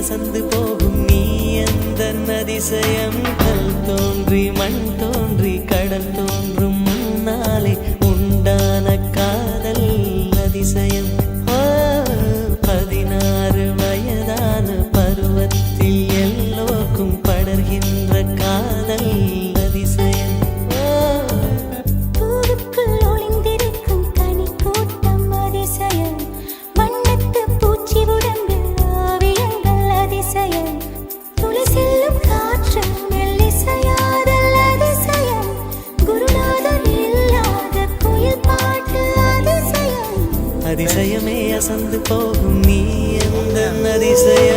அசந்து போகும் நீ எந்த அதிசயம் கல் தோன்றி மண் தோன்றி கடல் தோன்றும் முன்னாலே உண்டான காதல் அதிசயம் 16 வயதான பருவத்தில் எல்லோருக்கும் படர்கின்ற காதல் அதிசயம் அதிசயமே அசந்து போகும் நீ எந்த அதிசயம்